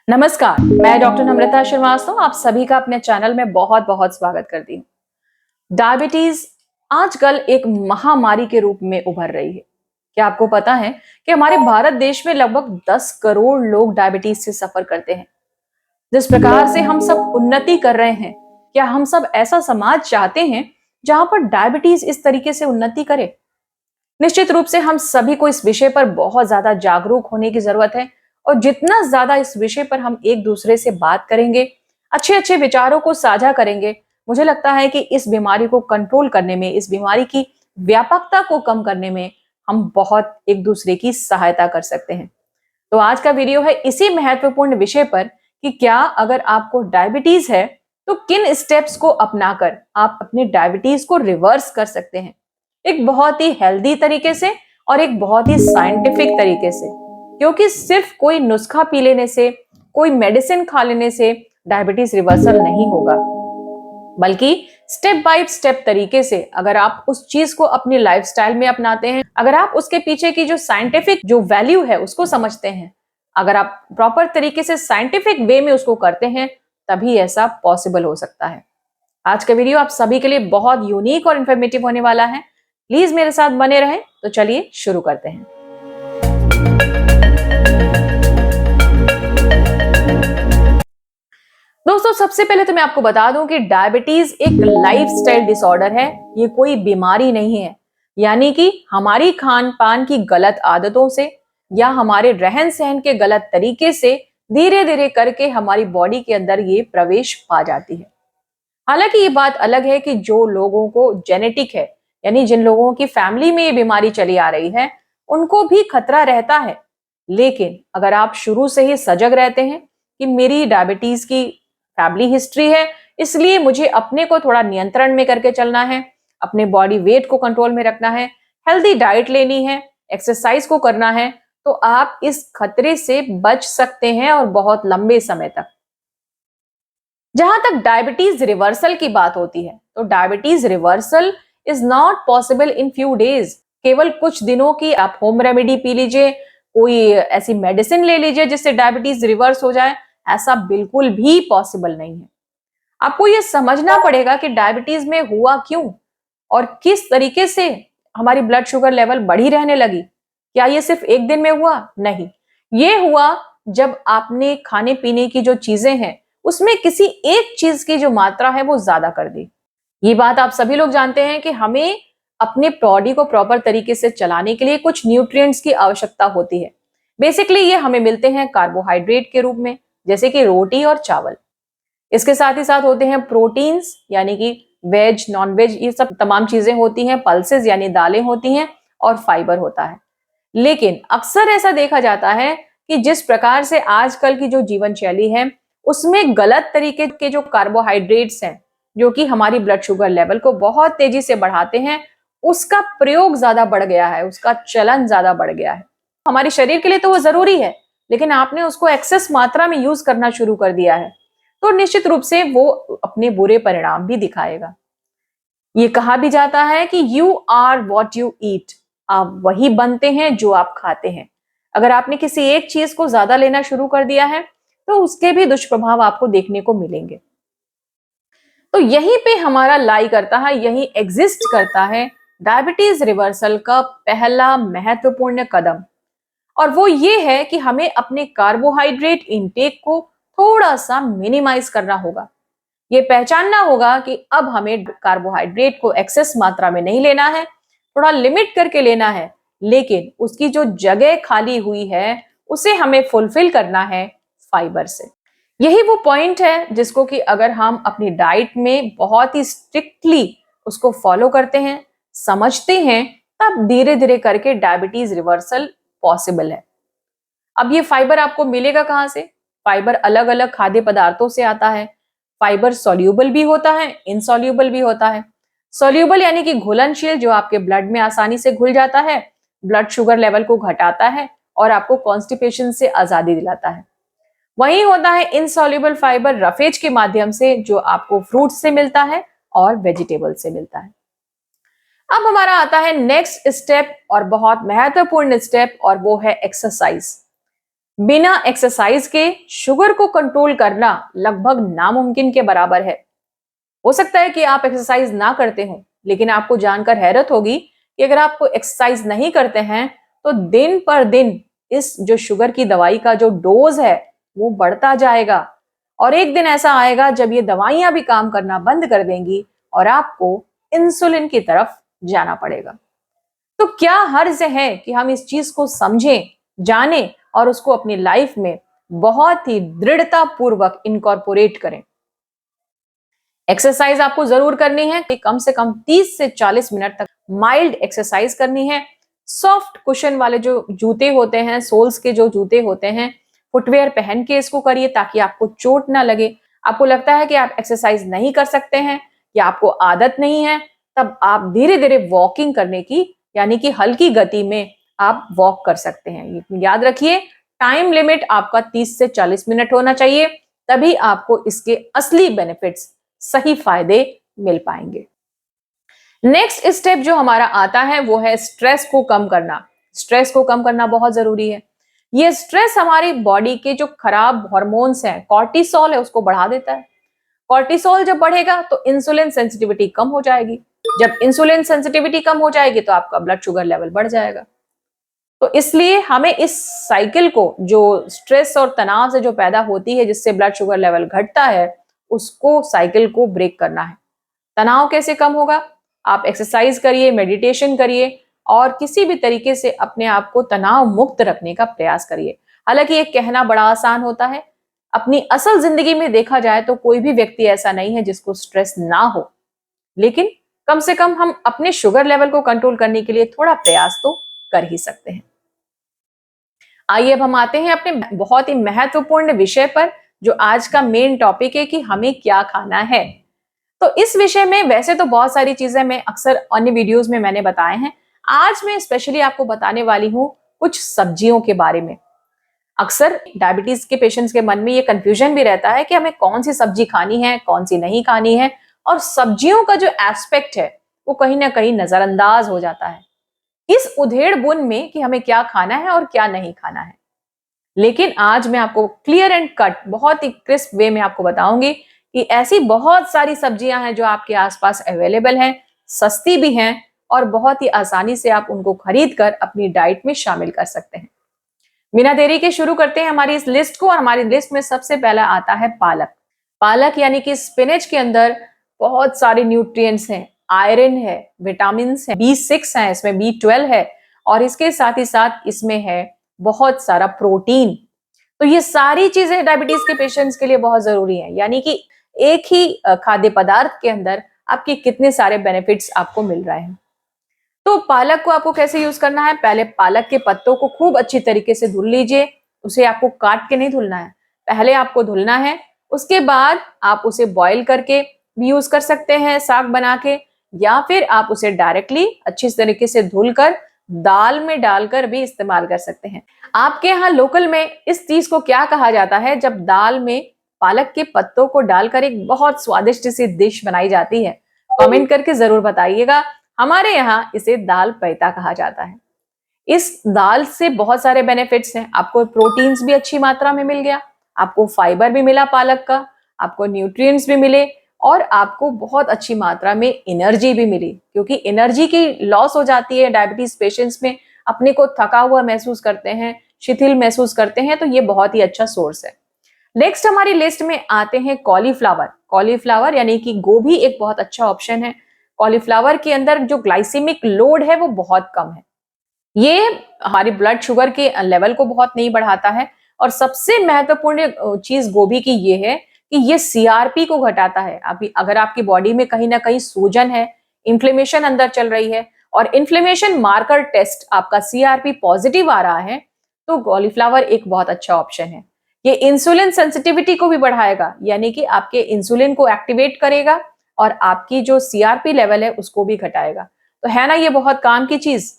नमस्कार, मैं डॉक्टर नम्रता श्रीवास्तव आप सभी का अपने चैनल में बहुत बहुत स्वागत करती हूँ। डायबिटीज आजकल एक महामारी के रूप में उभर रही है। क्या आपको पता है कि हमारे भारत देश में लगभग 10 करोड़ लोग डायबिटीज से सफर करते हैं। जिस प्रकार से हम सब उन्नति कर रहे हैं, क्या हम सब ऐसा समाज चाहते हैं जहां पर डायबिटीज इस तरीके से उन्नति करे? निश्चित रूप से हम सभी को इस विषय पर बहुत ज्यादा जागरूक होने की जरूरत है और जितना ज्यादा इस विषय पर हम एक दूसरे से बात करेंगे, अच्छे अच्छे विचारों को साझा करेंगे, मुझे लगता है कि इस बीमारी को कंट्रोल करने में, इस बीमारी की व्यापकता को कम करने में हम बहुत एक दूसरे की सहायता कर सकते हैं। तो आज का वीडियो है इसी महत्वपूर्ण विषय पर कि क्या अगर आपको डायबिटीज है तो किन स्टेप्स को अपनाकर आप अपने डायबिटीज को रिवर्स कर सकते हैं, एक बहुत ही हेल्दी तरीके से और एक बहुत ही साइंटिफिक तरीके से। क्योंकि सिर्फ कोई नुस्खा पी लेने से, कोई मेडिसिन खा लेने से डायबिटीज रिवर्सल नहीं होगा, बल्कि स्टेप बाय स्टेप तरीके से अगर आप उस चीज को अपनी लाइफस्टाइल में अपनाते हैं, अगर आप उसके पीछे की जो साइंटिफिक जो वैल्यू है उसको समझते हैं, अगर आप प्रॉपर तरीके से साइंटिफिक वे में उसको करते हैं, तभी ऐसा पॉसिबल हो सकता है। आज का वीडियो आप सभी के लिए बहुत यूनिक और इंफॉर्मेटिव होने वाला है। प्लीज मेरे साथ बने रहें। तो चलिए शुरू करते हैं। दोस्तों, सबसे पहले तो मैं आपको बता दूं कि डायबिटीज एक लाइफस्टाइल डिसऑर्डर है, ये कोई बीमारी नहीं है। यानी कि हमारी खान पान की गलत आदतों से या हमारे रहन सहन के गलत तरीके से धीरे धीरे करके हमारी बॉडी के अंदर ये प्रवेश पा जाती है। हालांकि ये बात अलग है कि जो लोगों को जेनेटिक है, यानी जिन लोगों की फैमिली में ये बीमारी चली आ रही है, उनको भी खतरा रहता है। लेकिन अगर आप शुरू से ही सजग रहते हैं कि मेरी डायबिटीज की फैमिली हिस्ट्री है, इसलिए मुझे अपने को थोड़ा नियंत्रण में करके चलना है, अपने बॉडी वेट को कंट्रोल में रखना है, हेल्दी डाइट लेनी है, एक्सरसाइज को करना है, तो आप इस खतरे से बच सकते हैं और बहुत लंबे समय तक। जहां तक डायबिटीज रिवर्सल की बात होती है, तो diabetes reversal is not possible in few days. केवल कुछ दिनों की आप होम रेमेडी पी लीजिए, कोई ऐसी मेडिसिन ले लीजिए जिससे डायबिटीज रिवर्स हो जाए, ऐसा बिल्कुल भी पॉसिबल नहीं है। आपको यह समझना पड़ेगा कि डायबिटीज में हुआ क्यों और किस तरीके से हमारी ब्लड शुगर लेवल बढ़ी रहने लगी। क्या ये सिर्फ एक दिन में हुआ? नहीं, ये हुआ जब आपने खाने पीने की जो चीजें हैं उसमें किसी एक चीज की जो मात्रा है वो ज्यादा कर दी। ये बात आप सभी लोग जानते हैं कि हमें अपने बॉडी को प्रॉपर तरीके से चलाने के लिए कुछ न्यूट्रिएंट्स की आवश्यकता होती है। बेसिकली ये हमें मिलते हैं कार्बोहाइड्रेट के रूप में, जैसे कि रोटी और चावल। इसके साथ ही साथ होते हैं प्रोटीन्स, यानी कि वेज नॉन वेज ये सब तमाम चीजें होती हैं, पल्सेस यानी दालें होती हैं, और फाइबर होता है। लेकिन अक्सर ऐसा देखा जाता है कि जिस प्रकार से आजकल की जो जीवन शैली है उसमें गलत तरीके के जो कार्बोहाइड्रेट्स हैं, जो कि हमारी ब्लड शुगर लेवल को बहुत तेजी से बढ़ाते हैं, उसका प्रयोग ज्यादा बढ़ गया है, उसका चलन ज्यादा बढ़ गया है। हमारे शरीर के लिए तो वो जरूरी है, लेकिन आपने उसको एक्सेस मात्रा में यूज करना शुरू कर दिया है, तो निश्चित रूप से वो अपने बुरे परिणाम भी दिखाएगा। ये कहा भी जाता है कि you are what you eat, आप वही बनते हैं जो आप खाते हैं। अगर आपने किसी एक चीज को ज्यादा लेना शुरू कर दिया है तो उसके भी दुष्प्रभाव आपको देखने को मिलेंगे। तो यहीं पे हमारा लाई करता है, यहीं एग्जिस्ट करता है डायबिटीज रिवर्सल का पहला महत्वपूर्ण कदम। और वो ये है कि हमें अपने कार्बोहाइड्रेट इनटेक को थोड़ा सा मिनिमाइज करना होगा। ये पहचानना होगा कि अब हमें कार्बोहाइड्रेट को एक्सेस मात्रा में नहीं लेना है, थोड़ा लिमिट करके लेना है, लेकिन उसकी जो जगह खाली हुई है उसे हमें फुलफिल करना है फाइबर से। यही वो पॉइंट है जिसको कि अगर हम अपनी डाइट में बहुत ही स्ट्रिक्टली उसको फॉलो करते हैं, समझते हैं, तब धीरे धीरे करके डायबिटीज रिवर्सल पॉसिबल है। अब ये फाइबर आपको मिलेगा कहां से? फाइबर अलग अलग खाद्य पदार्थों से आता है। फाइबर सॉल्यूबल भी होता है, इनसॉल्यूबल भी होता है। सॉल्यूबल यानी कि घुलनशील, जो आपके ब्लड में आसानी से घुल जाता है, ब्लड शुगर लेवल को घटाता है और आपको कॉन्स्टिपेशन से आजादी दिलाता है। वही होता है इनसॉल्यूबल फाइबर, रफेज के माध्यम से, जो आपको फ्रूट से मिलता है और वेजिटेबल से मिलता है। अब हमारा आता है नेक्स्ट स्टेप और बहुत महत्वपूर्ण स्टेप, और वो है एक्सरसाइज। बिना एक्सरसाइज के शुगर को कंट्रोल करना लगभग नामुमकिन के बराबर है। हो सकता है कि आप एक्सरसाइज ना करते हो, लेकिन आपको जानकर हैरत होगी कि अगर आप एक्सरसाइज नहीं करते हैं तो दिन पर दिन इस जो शुगर की दवाई का जो डोज है वो बढ़ता जाएगा, और एक दिन ऐसा आएगा जब ये दवाइयां भी काम करना बंद कर देंगी और आपको इंसुलिन की तरफ जाना पड़ेगा। तो क्या हर्ज है कि हम इस चीज को समझें, जानें और उसको अपनी लाइफ में बहुत ही दृढ़ता पूर्वक इनकॉर्पोरेट करें। एक्सरसाइज आपको जरूर करनी है कि कम से कम 30 से 40 मिनट तक माइल्ड एक्सरसाइज करनी है। सॉफ्ट कुशन वाले जो जूते होते हैं, सोल्स के जो जूते होते हैं, फुटवेयर पहन के इसको करिए ताकि आपको चोट ना लगे। आपको लगता है कि आप एक्सरसाइज नहीं कर सकते हैं या आपको आदत नहीं है, तब आप धीरे धीरे वॉकिंग करने की, यानी कि हल्की गति में आप वॉक कर सकते हैं। याद रखिए, टाइम लिमिट आपका 30 से 40 मिनट होना चाहिए, तभी आपको इसके असली बेनिफिट्स, सही फायदे मिल पाएंगे। नेक्स्ट स्टेप जो हमारा आता है वो है स्ट्रेस को कम करना। स्ट्रेस को कम करना बहुत जरूरी है। ये स्ट्रेस हमारी बॉडी के जो खराब हार्मोन्स हैं, कॉर्टिसोल है, उसको बढ़ा देता है। कॉर्टिसोल जब बढ़ेगा तो इंसुलिन सेंसिटिविटी कम हो जाएगी। जब इंसुलिन सेंसिटिविटी कम हो जाएगी तो आपका ब्लड शुगर लेवल बढ़ जाएगा। तो इसलिए हमें इस साइकिल को, जो स्ट्रेस और तनाव से जो पैदा होती है जिससे ब्लड शुगर लेवल घटता है, उसको साइकिल को ब्रेक करना है। तनाव कैसे कम होगा? आप एक्सरसाइज करिए, मेडिटेशन करिए और किसी भी तरीके से अपने आप को तनाव मुक्त रखने का प्रयास करिए। हालांकि ये कहना बड़ा आसान होता है, अपनी असल जिंदगी में देखा जाए तो कोई भी व्यक्ति ऐसा नहीं है जिसको स्ट्रेस ना हो, लेकिन कम से कम हम अपने शुगर लेवल को कंट्रोल करने के लिए थोड़ा प्रयास तो कर ही सकते हैं। आइए अब हम आते हैं अपने बहुत ही महत्वपूर्ण विषय पर, जो आज का मेन टॉपिक है कि हमें क्या खाना है। तो इस विषय में वैसे तो बहुत सारी चीजें मैं अक्सर अन्य वीडियोस में मैंने बताए हैं। आज मैं स्पेशली आपको बताने वाली हूं कुछ सब्जियों के बारे में। अक्सर डायबिटीज के पेशेंट्स के मन में ये कंफ्यूजन भी रहता है कि हमें कौन सी सब्जी खानी है, कौन सी नहीं खानी है, और सब्जियों का जो एस्पेक्ट है वो कहीं ना कहीं नजरअंदाज हो जाता है इस उधेड़ बुन में कि हमें क्या खाना है और क्या नहीं खाना है। लेकिन आज मैं आपको क्लियर एंड कट, बहुत ही क्रिस्प वे में आपको बताऊंगी कि ऐसी बहुत सारी सब्जियां हैं जो आपके आसपास अवेलेबल हैं, सस्ती भी हैं और बहुत ही आसानी से आप उनको खरीद कर अपनी डाइट में शामिल कर सकते हैं। बिना देरी के शुरू करते हैं हमारी इस लिस्ट को। और हमारी लिस्ट में सबसे पहला आता है पालक। पालक यानी कि स्पिनच के अंदर बहुत सारे न्यूट्रिएंट्स हैं, आयरन है, विटामिन है, B6 है, इसमें B12 है, और इसके साथ ही साथ इसमें है बहुत सारा प्रोटीन। तो ये सारी चीजें डायबिटीज के पेशेंट्स के लिए बहुत जरूरी है, यानी कि एक ही खाद्य पदार्थ के अंदर आपके कितने सारे बेनिफिट्स आपको मिल रहे हैं। तो पालक को आपको कैसे यूज करना है? पहले पालक के पत्तों को खूब अच्छी तरीके से धुल लीजिए। उसे आपको काट के नहीं धुलना है, पहले आपको धुलना है। उसके बाद आप उसे बॉईल करके भी यूज कर सकते हैं साग बना के, या फिर आप उसे डायरेक्टली अच्छी तरीके से धुलकर दाल में डालकर भी इस्तेमाल कर सकते हैं। आपके यहाँ लोकल में इस चीज को क्या कहा जाता है जब दाल में पालक के पत्तों को डालकर एक बहुत स्वादिष्ट सी डिश बनाई जाती है? कमेंट करके जरूर बताइएगा। हमारे यहाँ इसे दाल पैता कहा जाता है। इस दाल से बहुत सारे बेनिफिट्स हैं। आपको प्रोटीन्स भी अच्छी मात्रा में मिल गया, आपको फाइबर भी मिला पालक का, आपको न्यूट्रिएंट्स भी मिले, और आपको बहुत अच्छी मात्रा में एनर्जी भी मिली, क्योंकि एनर्जी की लॉस हो जाती है डायबिटीज पेशेंट्स में, अपने को थका हुआ महसूस करते हैं, शिथिल महसूस करते हैं, तो ये बहुत ही अच्छा सोर्स है। नेक्स्ट हमारी लिस्ट में आते हैं कॉलीफ्लावर। कॉलीफ्लावर यानी कि गोभी एक बहुत अच्छा ऑप्शन है। कॉलीफ्लावर के अंदर जो ग्लाइसेमिक लोड है वो बहुत कम है। ये हमारी ब्लड शुगर के लेवल को बहुत नहीं बढ़ाता है, और सबसे महत्वपूर्ण चीज गोभी की ये है कि ये सीआरपी को घटाता है। अभी अगर आपकी बॉडी में कहीं ना कहीं सूजन है, इन्फ्लेमेशन अंदर चल रही है, और इन्फ्लेमेशन मार्कर टेस्ट आपका सीआरपी पॉजिटिव आ रहा है, तो कॉलीफ्लावर एक बहुत अच्छा ऑप्शन है। ये इंसुलिन सेंसिटिविटी को भी बढ़ाएगा, यानी कि आपके इंसुलिन को एक्टिवेट करेगा और आपकी जो सीआरपी लेवल है उसको भी घटाएगा। तो है ना ये बहुत काम की चीज।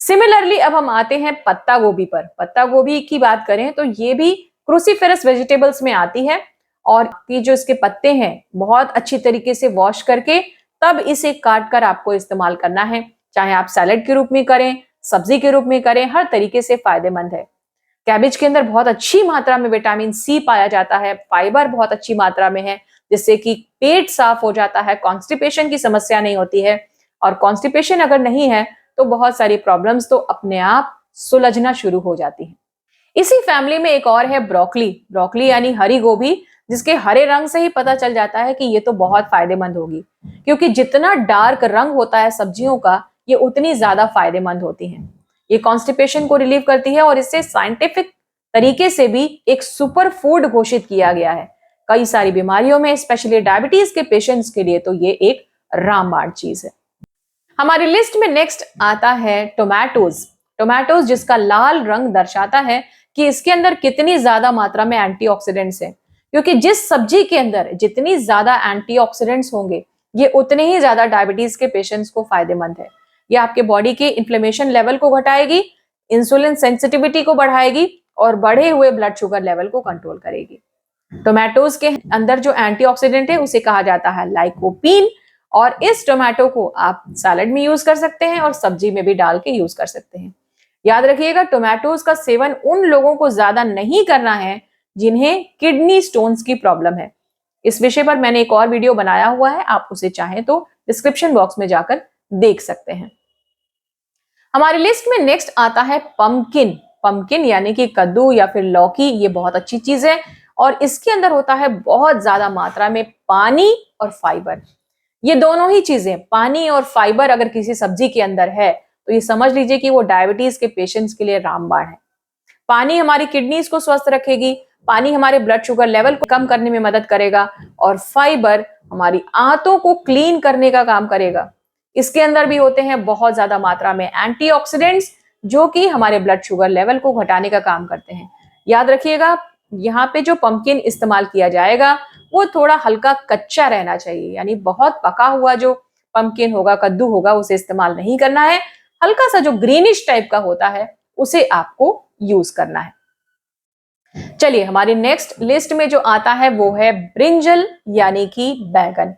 सिमिलरली अब हम आते हैं पत्ता गोभी पर। पत्ता गोभी की बात करें तो ये भी क्रूसीफेरस वेजिटेबल्स में आती है, और ये जो इसके पत्ते हैं बहुत अच्छी तरीके से वॉश करके तब इसे काट कर आपको इस्तेमाल करना है। चाहे आप सैलेड के रूप में करें, सब्जी के रूप में करें, हर तरीके से फायदेमंद है। कैबेज के अंदर बहुत अच्छी मात्रा में विटामिन सी पाया जाता है, फाइबर बहुत अच्छी मात्रा में है, जिससे कि पेट साफ हो जाता है, कॉन्स्टिपेशन की समस्या नहीं होती है। और कॉन्स्टिपेशन अगर नहीं है तो बहुत सारी प्रॉब्लम्स तो अपने आप सुलझना शुरू हो जाती हैं। इसी फैमिली में एक और है ब्रोकली। ब्रोकली यानी हरी गोभी, जिसके हरे रंग से ही पता चल जाता है कि ये तो बहुत फायदेमंद होगी, क्योंकि जितना डार्क रंग होता है सब्जियों का, ये उतनी ज्यादा फायदेमंद होती हैं। ये कॉन्स्टिपेशन को रिलीव करती है और इससे साइंटिफिक तरीके से भी एक सुपर फूड घोषित किया गया है कई सारी बीमारियों में, स्पेशली डायबिटीज के पेशेंट्स के लिए तो ये एक रामबाण चीज है। हमारी लिस्ट में नेक्स्ट आता है टोमेटोज। टोमेटोज जिसका लाल रंग दर्शाता है कि इसके अंदर कितनी ज्यादा मात्रा में एंटीऑक्सीडेंट्स हैं, क्योंकि जिस सब्जी के अंदर जितनी ज्यादा एंटीऑक्सीडेंट्स होंगे, ये उतने ही ज्यादा डायबिटीज के पेशेंट्स को फायदेमंद है। ये आपके बॉडी के इन्फ्लेमेशन लेवल को घटाएगी, इंसुलिन सेंसिटिविटी को बढ़ाएगी और बढ़े हुए ब्लड शुगर लेवल को कंट्रोल करेगी। टोमेटोज के अंदर जो एंटीऑक्सीडेंट है उसे कहा जाता है लाइकोपीन, और इस टोमेटो को आप सैलेड में यूज कर सकते हैं और सब्जी में भी डाल के यूज कर सकते हैं। याद रखिएगा, टोमेटोज का सेवन उन लोगों को ज्यादा नहीं करना है जिन्हें किडनी स्टोन्स की प्रॉब्लम है। इस विषय पर मैंने एक और वीडियो बनाया हुआ है, आप उसे चाहें तो डिस्क्रिप्शन बॉक्स में जाकर देख सकते हैं। हमारी लिस्ट में नेक्स्ट आता है पंपकिन। पंपकिन यानी कि कद्दू या फिर लौकी, ये बहुत अच्छी चीज है और इसके अंदर होता है बहुत ज्यादा मात्रा में पानी और फाइबर। ये दोनों ही चीजें, पानी और फाइबर, अगर किसी सब्जी के अंदर है तो ये समझ लीजिए कि वो डायबिटीज के पेशेंट्स के लिए रामबाण है। पानी हमारी किडनीज को स्वस्थ रखेगी, पानी हमारे ब्लड शुगर लेवल को कम करने में मदद करेगा और फाइबर हमारी आंतों को क्लीन करने का काम करेगा। इसके अंदर भी होते हैं बहुत ज्यादा मात्रा में एंटीऑक्सीडेंट्स, जो कि हमारे ब्लड शुगर लेवल को घटाने का काम करते हैं। याद रखिएगा, यहाँ पे जो पंपकिन इस्तेमाल किया जाएगा वो थोड़ा हल्का कच्चा रहना चाहिए, यानी बहुत पका हुआ जो पंपकिन होगा, कद्दू होगा, उसे इस्तेमाल नहीं करना है। हल्का सा जो ग्रीनिश टाइप का होता है उसे आपको यूज करना है। चलिए, हमारी नेक्स्ट लिस्ट में जो आता है वो है ब्रिंजल यानी कि बैगन।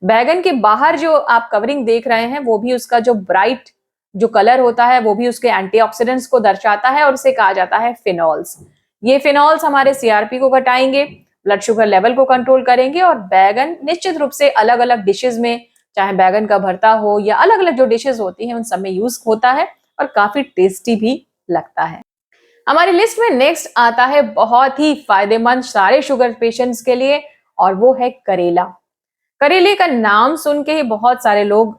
बैगन के बाहर जो आप कवरिंग देख रहे हैं वो भी उसका जो ब्राइट जो कलर होता है वो भी उसके एंटीऑक्सीडेंट्स को दर्शाता है और उसे कहा जाता है फिनॉल्स। ये फिनॉल्स हमारे सीआरपी को घटाएंगे, ब्लड शुगर लेवल को कंट्रोल करेंगे और बैगन निश्चित रूप से अलग अलग डिशेस में, चाहे बैगन का भरता हो या अलग अलग जो डिशेस होती हैं उन सब में यूज होता है और काफी टेस्टी भी लगता है। हमारी लिस्ट में नेक्स्ट आता है बहुत ही फायदेमंद सारे शुगर पेशेंट्स के लिए, और वो है करेला। करेले का नाम सुन के ही बहुत सारे लोग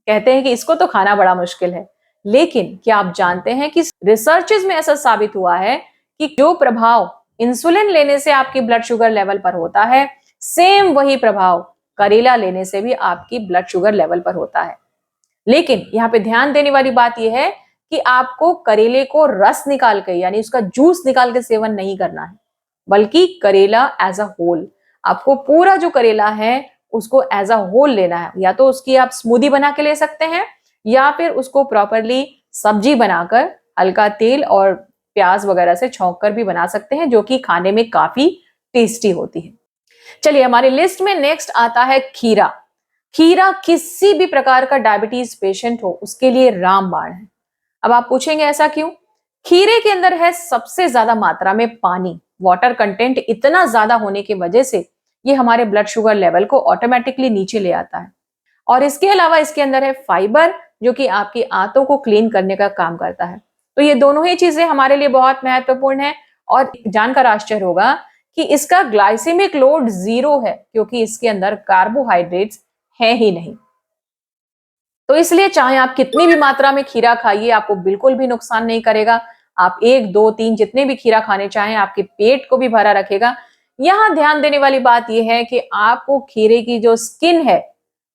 कहते हैं कि इसको तो खाना बड़ा मुश्किल है, लेकिन क्या आप जानते हैं कि रिसर्चेस में ऐसा साबित हुआ है कि जो प्रभाव इंसुलिन लेने से आपकी ब्लड शुगर लेवल पर होता है, सेम वही प्रभाव करेला लेने से भी आपकी ब्लड शुगर लेवल पर होता है। लेकिन यहाँ पे ध्यान देने वाली बात यह है कि आपको करेले को रस निकाल के, यानी उसका जूस निकाल के सेवन नहीं करना है, बल्कि करेला एज अ होल, आपको पूरा जो करेला है उसको एज अ होल लेना है। या तो उसकी आप स्मूदी बना के ले सकते हैं या फिर उसको प्रॉपरली सब्जी बनाकर हल्का तेल और प्याज वगैरह से छौंक कर भी बना सकते हैं, जो कि खाने में काफी टेस्टी होती है। चलिए, हमारी लिस्ट में नेक्स्ट आता है खीरा। खीरा किसी भी प्रकार का डायबिटीज पेशेंट हो उसके लिए रामबाण है। अब आप पूछेंगे ऐसा क्यों? खीरे के अंदर है सबसे ज्यादा मात्रा में पानी, वाटर कंटेंट इतना ज्यादा होने की वजह से ये हमारे ब्लड शुगर लेवल को ऑटोमेटिकली नीचे ले आता है। और इसके अलावा इसके अंदर है फाइबर, जो कि आपकी आंतों को क्लीन करने का काम करता है। तो ये दोनों ही चीजें हमारे लिए बहुत महत्वपूर्ण है। और जानकर आश्चर्य होगा कि इसका ग्लाइसेमिक लोड 0 है, क्योंकि इसके अंदर कार्बोहाइड्रेट्स है ही नहीं। तो इसलिए चाहे आप कितनी भी मात्रा में खीरा खाइए, आपको बिल्कुल भी नुकसान नहीं करेगा। आप 1, 2, 3 जितने भी खीरा खाने चाहें, आपके पेट को भी भरा रखेगा। यहाँ ध्यान देने वाली बात यह है कि आपको खीरे की जो स्किन है,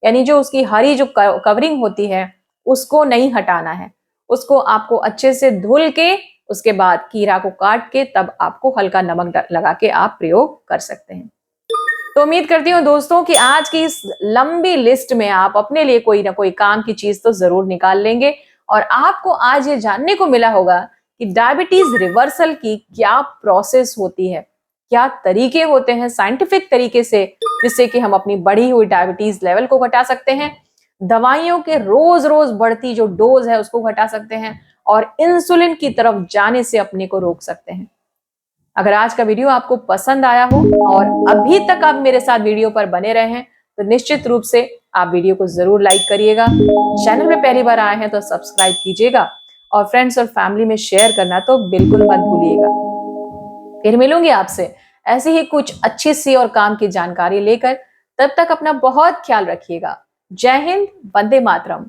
यानी जो उसकी हरी जो कवरिंग होती है, उसको नहीं हटाना है। उसको आपको अच्छे से धुल के, उसके बाद खीरा को काट के, तब आपको हल्का नमक लगा के आप प्रयोग कर सकते हैं। तो उम्मीद करती हूँ दोस्तों कि आज की इस लंबी लिस्ट में आप अपने लिए कोई ना कोई काम की चीज तो जरूर निकाल लेंगे और आपको आज ये जानने को मिला होगा कि डायबिटीज रिवर्सल की क्या प्रोसेस होती है, क्या तरीके होते हैं साइंटिफिक तरीके से, जिससे कि हम अपनी बढ़ी हुई डायबिटीज लेवल को घटा सकते हैं। दवाइयों के रोज रोज बढ़ती जो डोज है उसको घटा सकते हैं और इंसुलिन की तरफ जाने से अपने को रोक सकते हैं। अगर आज का वीडियो आपको पसंद आया हो और अभी तक आप मेरे साथ वीडियो पर बने रहे हैं तो निश्चित रूप से आप वीडियो को जरूर लाइक करिएगा। चैनल में पहली बार आए हैं तो सब्सक्राइब कीजिएगा और फ्रेंड्स और फैमिली में शेयर करना तो बिल्कुल मत भूलिएगा। फिर मिलूंगी आपसे ऐसी ही कुछ अच्छी सी और काम की जानकारी लेकर। तब तक अपना बहुत ख्याल रखिएगा। जय हिंद, वंदे मातरम।